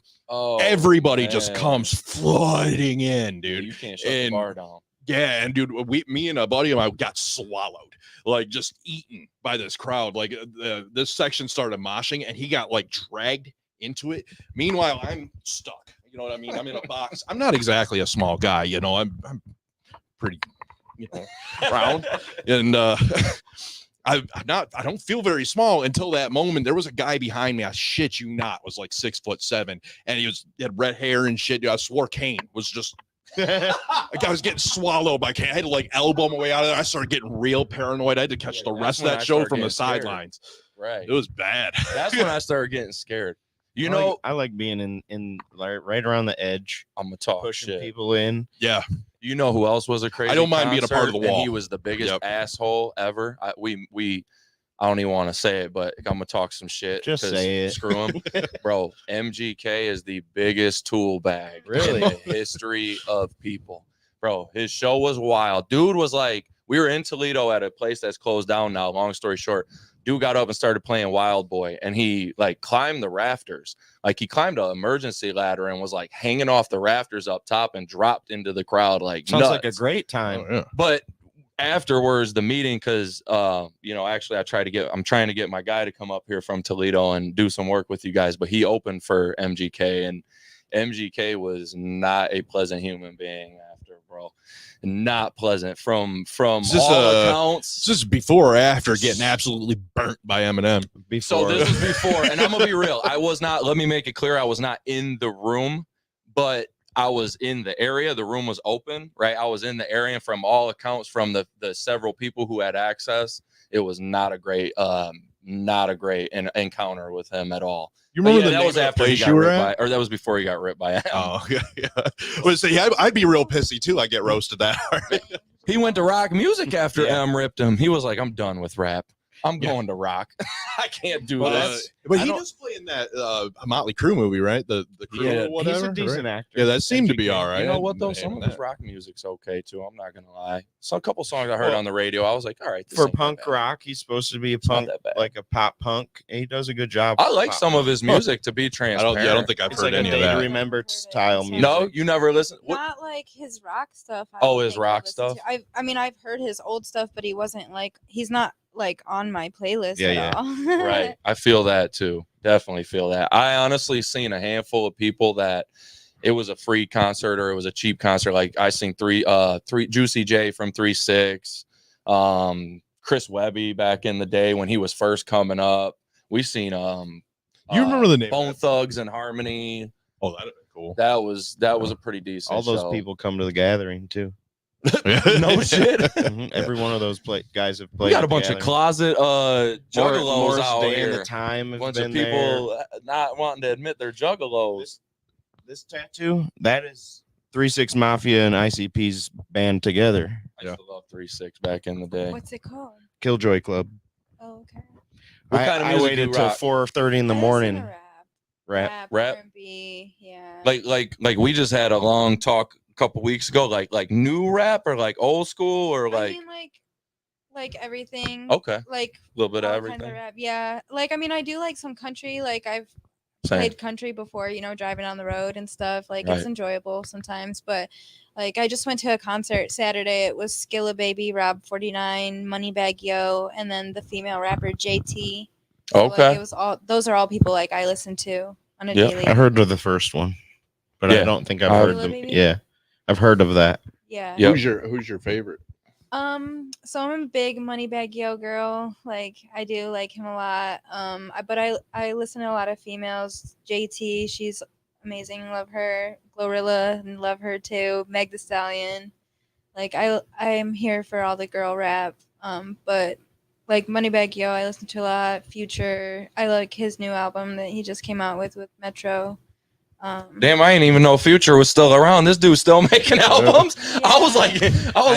everybody just comes flooding in, dude. You can't shut the bar down. Yeah, and dude, me and a buddy of mine got swallowed, like just eaten by this crowd. Like this section started moshing, and he got like dragged into it. Meanwhile, I'm stuck. You know what I mean? I'm in a box. I'm not exactly a small guy, you know. I'm pretty, you know, round, and I don't feel very small until that moment. There was a guy behind me. I shit you not, was like 6'7", and he had red hair and shit. Dude, I swore Kane was just. Like I was getting swallowed by Kane. I had to like elbow my way out of there. I started getting real paranoid. I had to catch the rest of that show from the sidelines. Right. It was bad. That's when I started getting scared. You know, I like being in right around the edge. I'm gonna talk pushing shit. people in. Yeah. You know who else was a crazy? I don't mind being a part of the concert, and wall. he was the biggest Yep. asshole ever. I don't even want to say it, but I'm gonna talk some shit. Just 'cause say it. Screw him, bro. MGK is the biggest tool bag Really? in the history of people, bro. His show was wild. Dude was like, we were in Toledo at a place that's closed down now. Long story short, dude got up and started playing Wild Boy, and he like climbed the rafters. Like he climbed an emergency ladder and was like hanging off the rafters up top and dropped into the crowd like Sounds nuts. like a great time. Oh, yeah. But afterwards, the meeting, because you know, actually I'm trying to get my guy to come up here from Toledo and do some work with you guys, but he opened for MGK, and MGK was not a pleasant human being after, bro. Not pleasant from all accounts. This is before or after getting absolutely burnt by Eminem. So this was before, and I'm gonna be real. I was not. Let me make it clear. I was not in the room, but I was in the area. The room was open, right? I was in the area, and from all accounts, from the several people who had access, it was not a great encounter with him at all. You remember that was after he got ripped by, or that was before he got ripped by him. Oh yeah, yeah. Well, see, I'd be real pissy too. I get roasted that hard. He went to rock music after Yeah. M ripped him. He was like, I'm done with rap. I'm going to rock. I can't do this. But I he don't- does play in that Motley Crue movie, right? The Crew Yeah, or whatever. He's a decent right? actor. Yeah, that seemed to be MGK. all right. You know what I though? didn't Some hate of him his in rock music's okay too. I'm not gonna lie. So a couple songs I heard Well, on the radio, I was like, all right, this For ain't that punk bad. rock, he's supposed to be a It's not punk, that bad. like a pop punk. He does a good job. I for like pop some of punk. his music to be that. transparent. I don't think I've It's heard like a any of day to that. remember Heard it. style So- music. No, you never listened. What? Not like his rock stuff. I Oh, don't his think I rock listened stuff? to. I mean, I've heard his old stuff, but he wasn't like he's not like on my playlist Yeah, at yeah. all. Right. I feel that too. Definitely feel that. I honestly seen a handful of people that it was a free concert or it was a cheap concert. Like I seen three Juicy J from 3-6, Chris Webby back in the day when he was first coming up. We seen You remember the name of Bone that? Thugs and Harmony. Oh, that'd be cool. That was a pretty decent All those show. people come to the gathering too. No shit. Mhm. Every one of those guys have played. We got a at the bunch of gathering. closet juggalos Morris out Day here. and the Time A have bunch of been there. people not wanting to admit they're juggalos. This tattoo, that is 3-6 Mafia and ICP's band together. I used to love 3-6 back in the day. What's it called? Killjoy Club. Oh, okay. What kind of I music waited you till rock? 4:30 in the I listen to morning. Rap. Rap. R&B, yeah. Like we just had a long talk a couple weeks ago. Like new rap or like old school or I like mean, like everything. okay, a Like little bit of all kinds everything. rap. Yeah. Like I mean, I do like some country. Like I've Same. played country before, driving on the road and stuff. Like Right. it's enjoyable sometimes. But like I just went to a concert Saturday. It was Skilla Baby, Rob 49, Moneybag Yo, and then the female rapper JT. So, like, Okay. it was all those are all people like I listen to on a Yep. daily. I heard of the first one, but Yeah. I don't think I've I- heard them. Yeah, I've heard of that. Yeah. Yep. Who's your favorite? So I'm a big Moneybag Yo girl. Like I do like him a lot. But I listen to a lot of females. JT, she's amazing. Love her. Glorilla, and love her too. Meg the Stallion. Like I'm here for all the girl rap. But like Moneybag Yo, I listen to a lot. Future, I like his new album that he just came out with Metro. Damn, I didn't even know Future was still around. This dude's still making albums. I was Yeah.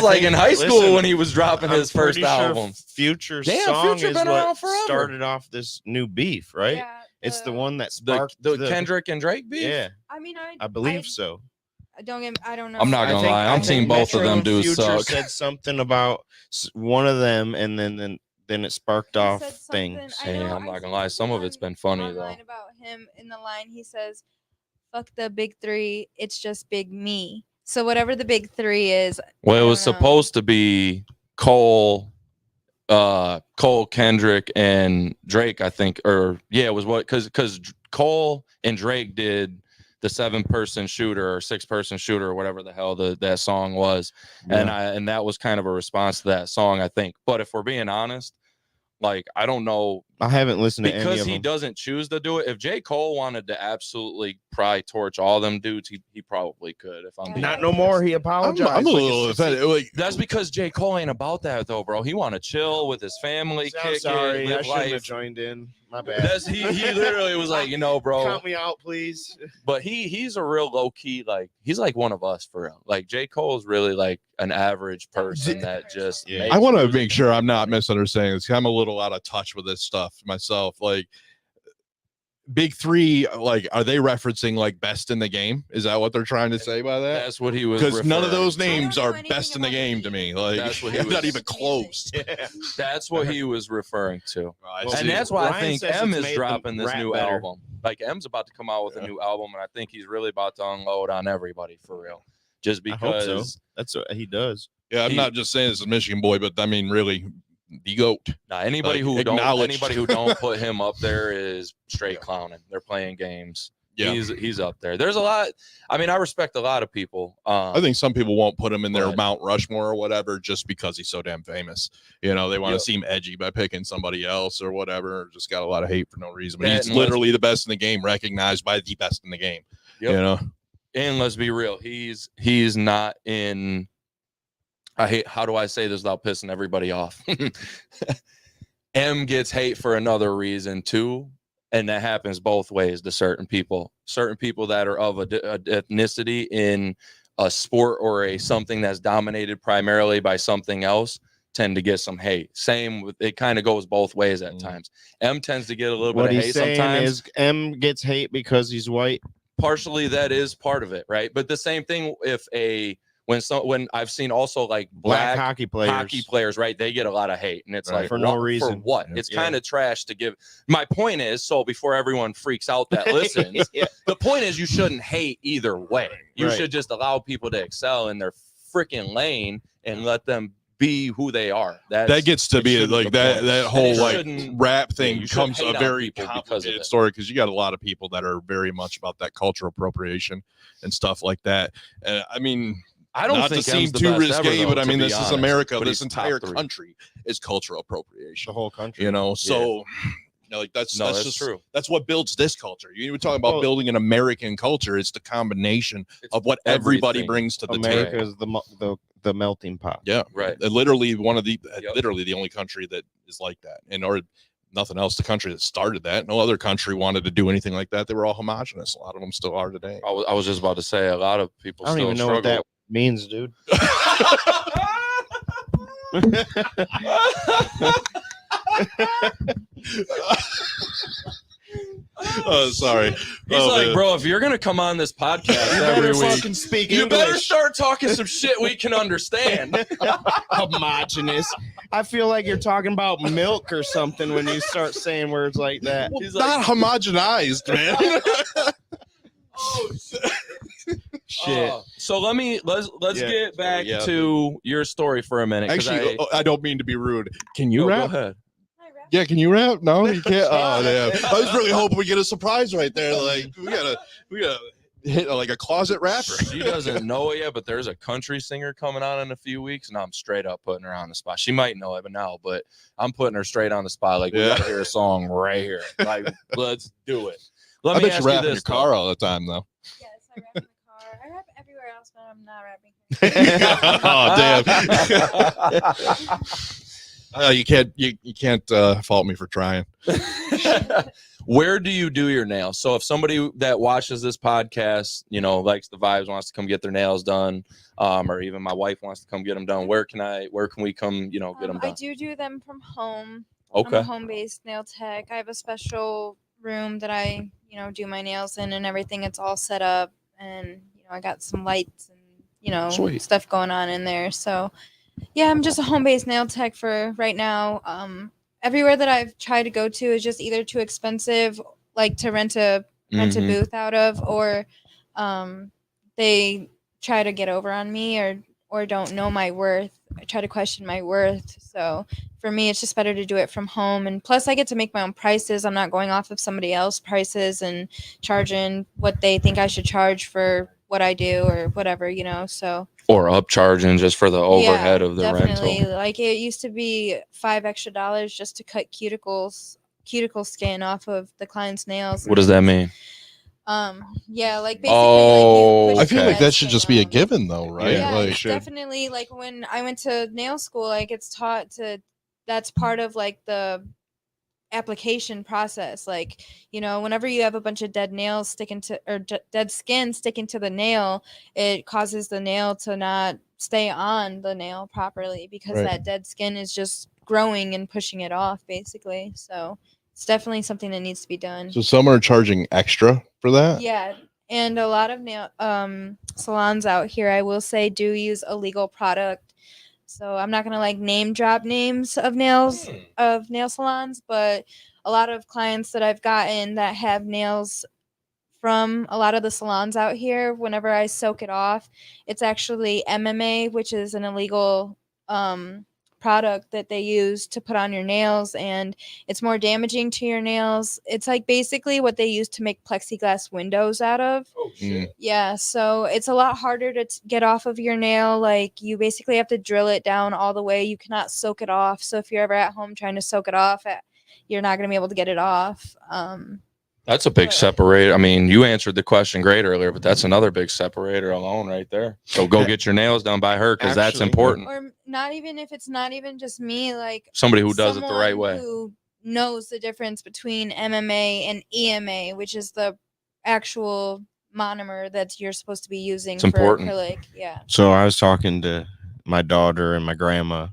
like think- in high school listen, when he was dropping I'm his first pretty sure album. Future's Damn, song Future is been around what forever. started off this new beef, right? Yeah, It's the one that The, sparked the Kendrick and Drake beef. Yeah, I mean, I believe so. I don't know. I'm not I gonna think- lie, I I'm think seeing both of Metro them and dudes Future suck. said something about one of them, and then it sparked He off said something- things. I know, Yeah, I'm I not seen gonna lie, some of it's something been funny online though. about him in the line. He says, "Fuck the big three. It's just big me." So whatever the big three is. Well, I it was don't know. supposed to be Cole, Kendrick, and Drake, I think, or yeah, it was what because Cole and Drake did the 7-person shooter or 6-person shooter or whatever the hell that song was, and that was kind of a response to that song, I think. But if we're being honest, like I don't know. I haven't listened to any Because of he them. doesn't choose to do it. If J. Cole wanted to absolutely probably torch all them dudes, he probably could. If I'm Yeah. being Not no honest. more. He apologized. I'm a like little a offended. Like, That's because J. Cole ain't about that though, bro. He want to chill with his family, I'm kick sorry, it, I live shouldn't have life. joined in. My bad. That's he literally was like, bro. Count me out, please. But he's a real low key, like he's like one of us for real. Like J. Cole is really like an average person that just. Yeah. makes I want to music. make sure I'm not misunderstanding this. I'm a little out of touch with this stuff myself. Like, big three, like, are they referencing like best in the game? Is that what they're trying to say by that? That's what he was. Because none of referring those to. names I don't are know anything best in the about game the to me. Like, That's what he not was- even close. Yeah. That's what he was referring to. I Well, And see. that's why I Ryan think says M it's is made them dropping this rap new better. album. Like M's about to come out with a new album, and I think he's really about to unload on everybody for real. Just I hope because so. That's what he does. Yeah, I'm he- not just saying this is a Michigan boy, but I mean, really, the GOAT. anybody Like, who acknowledged. don't put him up there is straight clowning. They're playing games. Yeah. He's up there. There's a lot. I mean, I respect a lot of people. I think some people won't put him in their But- Mount Rushmore or whatever just because he's so damn famous. They want to Yep. seem edgy by picking somebody else or whatever. Or just got a lot of hate for no reason. But That he's and let's- literally the best in the game, recognized by the best in the game. Yep. And let's be real, he's not in. I hate. How do I say this without pissing everybody off? M gets hate for another reason too, and that happens both ways to certain people. Certain people that are of a ethnicity in a sport or a something that's dominated primarily by something else tend to get some hate. Same with, it kind of goes both ways at times. M tends to get a little bit of hate sometimes. Is M gets hate because he's white. Partially that is part of it, right? But the same thing if when I've seen also like black hockey players, right? They get a lot of hate, and it's right. like for no reason. For what? It's kind of trash to give. My point is, so before everyone freaks out that listens, the point is you shouldn't hate either way. You should just allow people to excel in their freaking lane and let them be who they are. That gets to be like that whole like rap thing becomes a very complicated story, because you got a lot of people that are very much about that cultural appropriation and stuff like that. I mean, I don't think to seem too risque, but I mean, this is America. This entire country is cultural appropriation. The whole country, you know. So, like that's just true. That's what builds this culture. You were talking about building an American culture. It's the combination of what everybody brings to the table. America is the melting pot. Yeah, right. Literally literally the only country that is like that, and or nothing else. The country that started that. No other country wanted to do anything like that. They were all homogenous. A lot of them still are today. I was just about to say a lot of people. I don't even know what that means, dude. Oh, sorry. He's like, bro, if you're gonna come on this podcast every week, you better start talking some shit we can understand. Homogenous. I feel like you're talking about milk or something when you start saying words like that. Well, he's not homogenized, man. Oh shit. So let's get back to your story for a minute. Actually, I don't mean to be rude. Can you rap? Go ahead. Yeah, can you rap? No, you can't. Oh, damn. I was really hoping we get a surprise right there. Like we gotta hit like a closet rapper. She doesn't know it yet, but there's a country singer coming on in a few weeks, and I'm straight up putting her on the spot. She might know it now, but I'm putting her straight on the spot. Like, we gotta hear a song right here. Like, let's do it. I bet you rap in your car all the time, though. Yes, I rap in the car. I rap everywhere else, but I'm not rapping here. Oh, damn. You can't fault me for trying. Where do you do your nails? So if somebody that watches this podcast, you know, likes the vibes, wants to come get their nails done, or even my wife wants to come get them done, where can we come, you know, get them done? I do them from home. Okay. I'm a home-based nail tech. I have a special room that I, you know, do my nails in and everything. It's all set up, and, you know, I got some lights and, you know, stuff going on in there. So yeah, I'm just a home-based nail tech for right now. Everywhere that I've tried to go to is just either too expensive, like to rent a booth out of, or they try to get over on me or don't know my worth. I try to question my worth. So for me, it's just better to do it from home. And plus, I get to make my own prices. I'm not going off of somebody else's prices and charging what they think I should charge for what I do or whatever, you know. So or upcharging just for the overhead of the rental. Like, it used to be $5 extra just to cut cuticle skin off of the client's nails. What does that mean? Yeah, like basically, I feel like that should just be a given, though, right? Yeah, like, definitely. Like, when I went to nail school, like, it's taught that's part of like the application process. Like, you know, whenever you have a bunch of dead nails dead skin sticking to the nail, it causes the nail to not stay on the nail properly, because that dead skin is just growing and pushing it off, basically. So it's definitely something that needs to be done. So some are charging extra for that? Yeah. And a lot of nail salons out here, I will say, do use illegal product. So I'm not going to like name drop names of nail salons, but a lot of clients that I've gotten that have nails from a lot of the salons out here, whenever I soak it off, it's actually MMA, which is an illegal product that they use to put on your nails, and it's more damaging to your nails. It's like basically what they use to make plexiglass windows out of. Oh shit. Yeah, so it's a lot harder to get off of your nail. Like, you basically have to drill it down all the way. You cannot soak it off. So if you're ever at home trying to soak it off, you're not going to be able to get it off. That's a big separator. I mean, you answered the question great earlier, but that's another big separator alone right there. So go get your nails done by her, because that's important. Or not even if it's not even just me, like somebody who does it the right way, who knows the difference between MMA and EMA, which is the actual monomer that you're supposed to be using It's for important. acrylic. Yeah. So I was talking to my daughter and my grandma,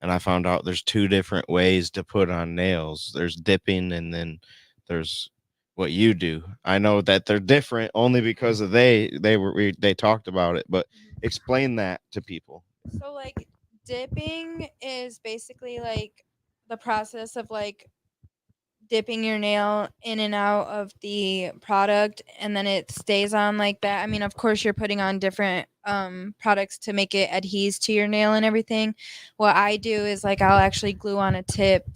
and I found out there's 2 different ways to put on nails. There's dipping, and then there's what you do. I know that they're different only because of they talked about it, but explain that to people. So like dipping is basically like the process of like dipping your nail in and out of the product, and then it stays on like that. I mean, of course you're putting on different products to make it adheres to your nail and everything. What I do is like I'll actually glue on a tip,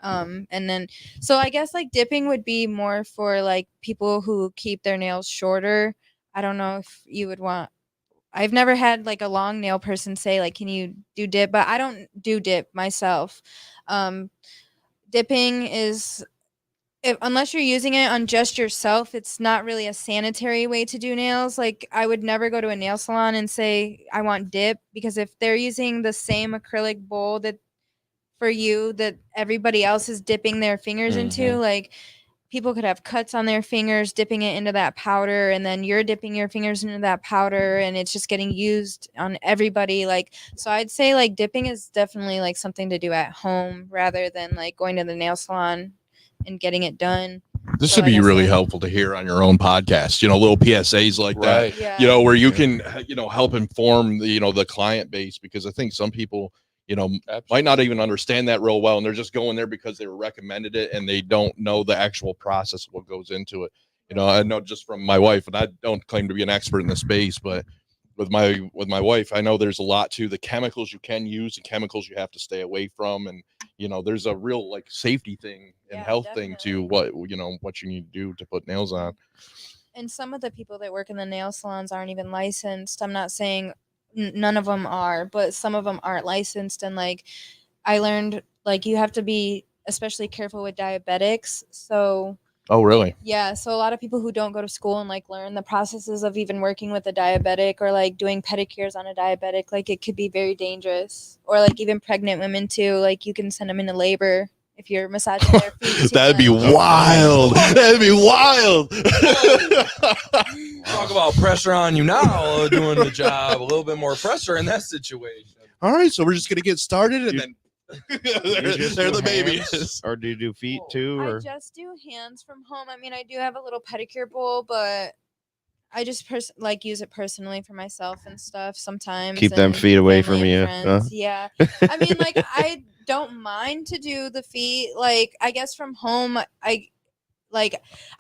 and then so I guess like dipping would be more for like people who keep their nails shorter. I don't know if you would want, I've never had like a long nail person say like, can you do dip? But I don't do dip myself. Dipping is, unless you're using it on just yourself, it's not really a sanitary way to do nails. Like I would never go to a nail salon and say I want dip, because if they're using the same acrylic bowl that for you that everybody else is dipping their fingers into, like people could have cuts on their fingers dipping it into that powder, and then you're dipping your fingers into that powder, and it's just getting used on everybody. Like, so I'd say like dipping is definitely like something to do at home rather than like going to the nail salon and getting it done. This So would be like I really said- helpful to hear on your own podcast, little PSAs like Right. that, Yeah. where you can, help inform the client base, because I think some people, might not even understand that real well. And they're just going there because they were recommended it, and they don't know the actual process of what goes into it. I know just from my wife, and I don't claim to be an expert in the space, but with my wife, I know there's a lot to the chemicals you can use and chemicals you have to stay away from. And, there's a real like safety thing and Yeah, health thing to definitely. what you need to do to put nails on. And some of the people that work in the nail salons aren't even licensed. I'm not saying none of them are, but some of them aren't licensed. And like I learned, like you have to be especially careful with diabetics. So Oh, really? yeah, so a lot of people who don't go to school and like learn the processes of even working with a diabetic or like doing pedicures on a diabetic, like it could be very dangerous. Or like even pregnant women too, like you can send them into labor if you're massaging their feet. That'd be wild. That'd be wild. Talk about pressure on you now, doing the job. A little bit more pressure in that situation. All right, so we're just gonna get started, and then Do you just they're do the baby. hands, or do you do feet too? I Or just do hands from home. I mean, I do have a little pedicure bowl, but I just like use it personally for myself and stuff sometimes. Keep them and feet away family from and you, friends. huh? Yeah. I mean, like I don't mind to do the feet. Like I guess from home, I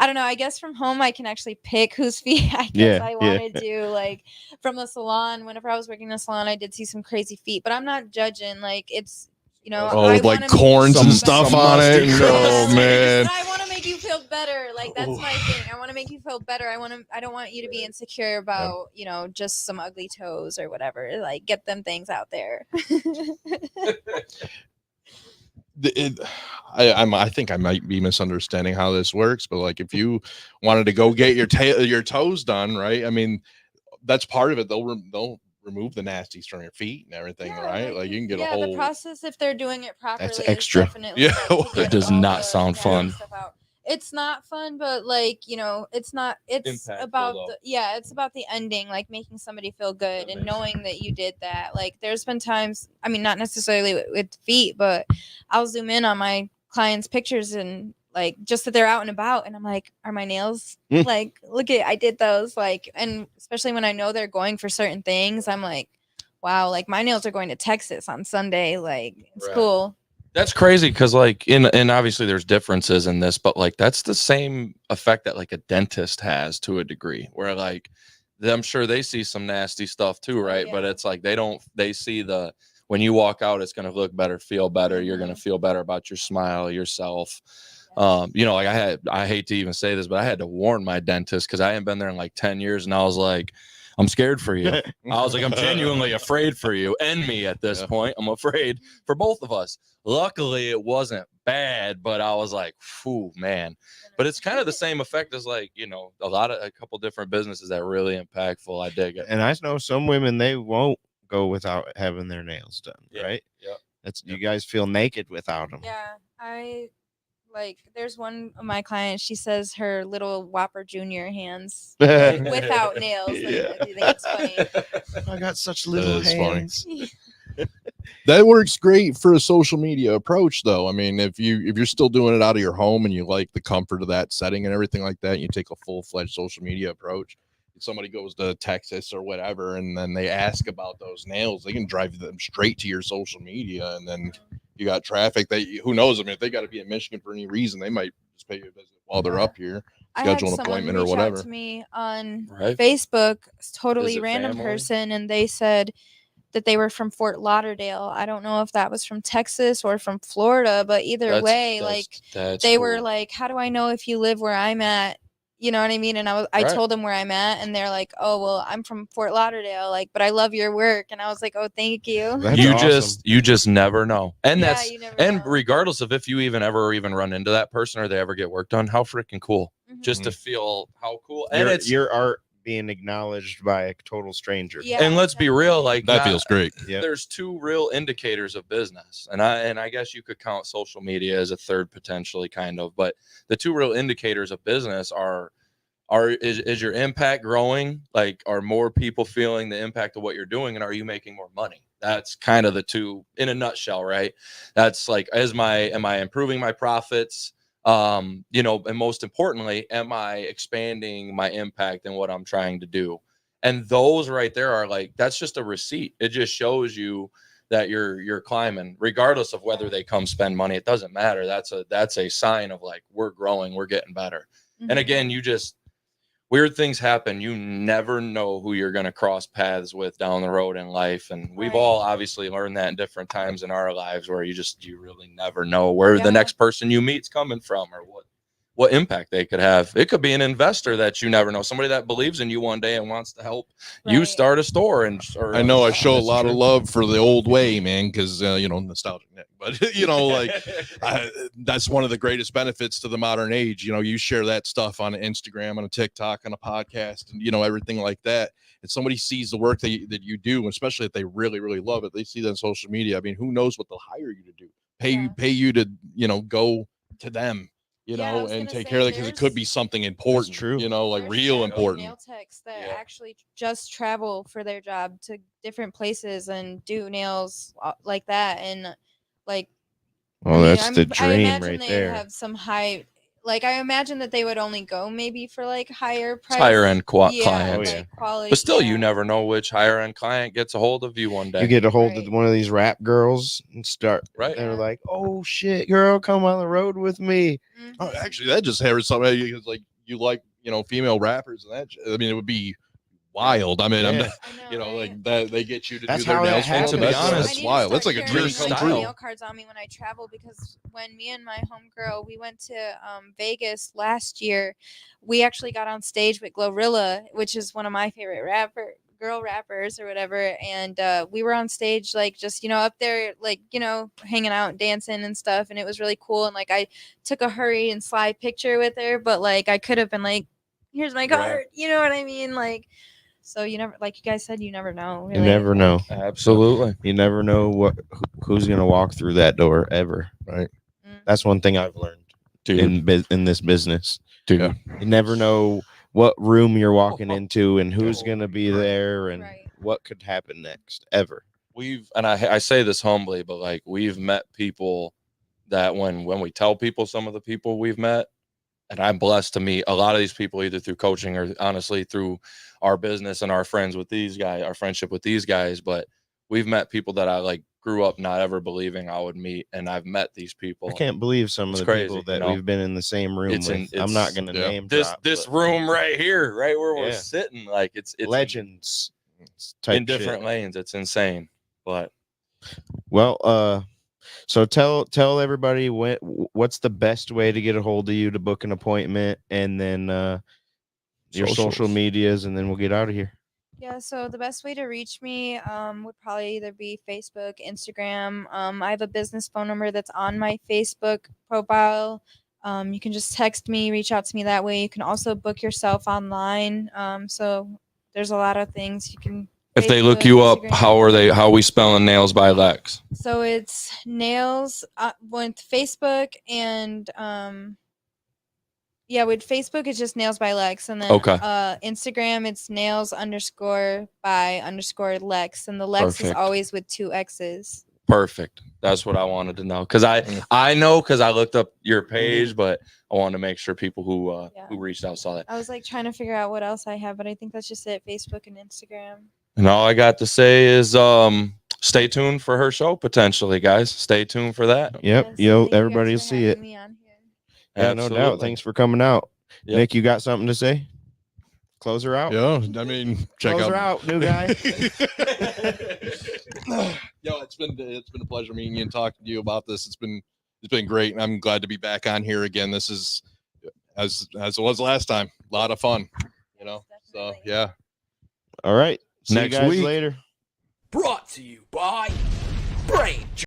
don't know. I guess from home I can actually pick whose feet I guess I want to do. Like from the salon, whenever I was working in the salon, I did see some crazy feet, but I'm not judging. Like it's, Oh, I with like wanna make corns you and feel stuff better. on it. musty Oh crust. man. I want to make you feel better. Like that's my thing. I want to make you feel better. I don't want you to be insecure about, just some ugly toes or whatever. Like get them things out there. I think I might be misunderstanding how this works, but like if you wanted to go get your toes done, right? I mean, that's part of it. They'll remove the nasties from your feet and everything, Yeah, right? Like you can get a whole. the process if they're doing it properly. That's is extra. definitely, Yeah, like, to It get does all not the sound nasty fun. stuff out. It's not fun, but like it's not. It's Impactful, about though. it's about the ending, like making somebody feel good and knowing that you did that. Like there's been times, I mean, not necessarily with feet, but I'll zoom in on my clients' pictures and like just that they're out and about, and I'm like, are my nails like? Look at, I did those, like, and especially when I know they're going for certain things, I'm like, wow, like my nails are going to Texas on Sunday. Like it's Right. cool. That's crazy because like and obviously there's differences in this, but like that's the same effect that like a dentist has to a degree, where like I'm sure they see some nasty stuff too, right? But yeah. it's like they see when you walk out, it's gonna look better, feel better. You're gonna feel better about your smile, yourself. Like I hate to even say this, but I had to warn my dentist because I hadn't been there in like 10 years, and I was like, I'm scared for you. I was like, I'm genuinely afraid for you and me at this point. I'm afraid for both of us. Luckily, it wasn't bad, but I was like, "Phew, man." But it's kind of the same effect as like, a couple different businesses that are really impactful. I dig it. And I know some women, they won't go without having their nails done, right? Yeah. You guys feel naked without them. Yeah, I Like, there's one of my clients, she says her little Whopper Junior hands without nails. Like, Yeah. I do think it's funny. I got such little is funny. hands. That works great for a social media approach, though. I mean, if you're still doing it out of your home and you like the comfort of that setting and everything like that, and you take a full-fledged social media approach. If somebody goes to Texas or whatever, and then they ask about those nails, they can drive them straight to your social media, and then you got traffic that who knows? I mean, if they got to be in Michigan for any reason, they might just pay you a visit while they're up here, schedule an appointment or whatever. Out to me on Right. Facebook, totally Visit random family. person, and they said that they were from Fort Lauderdale. I don't know if that was from Texas or from Florida, but either way, that's they cool. were like, "How do I know if you live where I'm at?" You know what I mean? And I Right. told them where I'm at, and they're like, "Oh, well, I'm from Fort Lauderdale, like, but I love your work." And I was like, "Oh, thank you." That's you awesome. just never know. And Yeah, that's you never and know. regardless of if you even run into that person or they ever get work done, how freaking cool. Mhm. Just to feel how cool. And it's your art being acknowledged by a total stranger. Yeah, and let's be real, like That feels great. Yep. there's two real indicators of business, and I guess you could count social media as a third potentially, kind of, but the two real indicators of business is your impact growing? Like, are more people feeling the impact of what you're doing, and are you making more money? That's kind of the two in a nutshell, right? That's like, am I improving my profits? And most importantly, am I expanding my impact and what I'm trying to do? And those right there are like, that's just a receipt. It just shows you that you're climbing, regardless of whether they come spend money. It doesn't matter. That's a sign of like, we're growing, we're getting better. Mhm. And again, weird things happen. You never know who you're going to cross paths with down the road in life. And we've Right. all obviously learned that in different times in our lives, where you really never know where the next person you meet's coming from, or what impact they could have. It could be an investor that you never know, somebody that believes in you one day and wants to help you Right. start a store. I know I show a That's lot true. of love for the old way, man, because nostalgic Nick. But that's one of the greatest benefits to the modern age. You share that stuff on Instagram, on a TikTok, on a podcast, and everything like that. And somebody sees the work that you do, especially if they really, really love it. They see that on social media. I mean, who knows what they'll hire you to do? Pay you to go to them. And take care of it, because it could be something important. true. There's Real traveling important. nail techs that actually just travel for their job to different places and do nails like that, and like. Well, that's the I dream imagine right they there. have some high. Like, I imagine that they would only go maybe for like higher price, higher end clients. Oh, yeah. like quality. But still, you never know which higher end client gets a hold of you one day. You get a hold Right. of one of these rap girls and start. Right. They're like, "Oh shit, girl, come on the road with me." Mhm. Oh, actually, that just has something. It's like you like female rappers, and that. I mean, it would be wild. I mean, Yeah. I know, right? like that. They get you to That's do their how that nails for them. happens. To be honest, I That's need to wild. start That's like a carrying, dream come like, true. nail cards on me when I travel, because when me and my homegirl, we went to Vegas last year, we actually got on stage with Glorilla, which is one of my favorite girl rappers or whatever, and we were on stage, like, just up there, like, hanging out and dancing and stuff, and it was really cool. And like, I took a hurry and slide picture with her, but like, I could have been like, "Here's my card," you know what I mean? Like, so you never, like you guys said, you never know. You Really. never know. Absolutely. You never know who's gonna walk through that door ever. Right. That's one thing I've learned in this business. Dude. Yeah. You never know what room you're walking into and who's gonna be there and Right. what could happen next ever. I say this humbly, but like, we've met people that when we tell people some of the people we've met, and I'm blessed to meet a lot of these people either through coaching or honestly through our business and our friendship with these guys. But we've met people that I like grew up not ever believing I would meet, and I've met these people. I can't believe some of It's the crazy, people that we've been in the same room with. I'm not gonna name drop, this but room right here, right where we're sitting. Like, it's legends type in different shit. lanes. It's insane. But well, so tell everybody what's the best way to get a hold of you to book an appointment, and then your social medias, and then we'll get out of here. Yeah, so the best way to reach me would probably either be Facebook, Instagram. I have a business phone number that's on my Facebook profile. You can just text me, reach out to me that way. You can also book yourself online. So there's a lot of things you can If they look Facebook, you up, Instagram. how are we spelling Nails by Lexx? So it's nails with Facebook and yeah, with Facebook it's just nails by Lexx, and then Okay. Instagram it's nails_by_Lexx, and the Lexx is Perfect. always with 2 X's. Perfect. That's what I wanted to know, because I know, because I looked up your page, but I wanted to make sure people who reached out saw that. I was like trying to figure out what else I have, but I think that's just it. Facebook and Instagram. And all I got to say is stay tuned for her show potentially, guys. Stay tuned for that. Yep. Yes, Yo, thank you guys everybody will for see it. having me on here. Yeah, no doubt. Absolutely. Thanks for coming out. Yep. Nick, you got something to say? Close her out. Yeah, I mean, check Close out. her out, new guy. Yo, it's been a pleasure meeting you and talking to you about this. It's been great, and I'm glad to be back on here again. This is as it was last time. A lot of fun, you know. So yeah. All right. See Next you guys week. later. Brought to you by BrainJerk.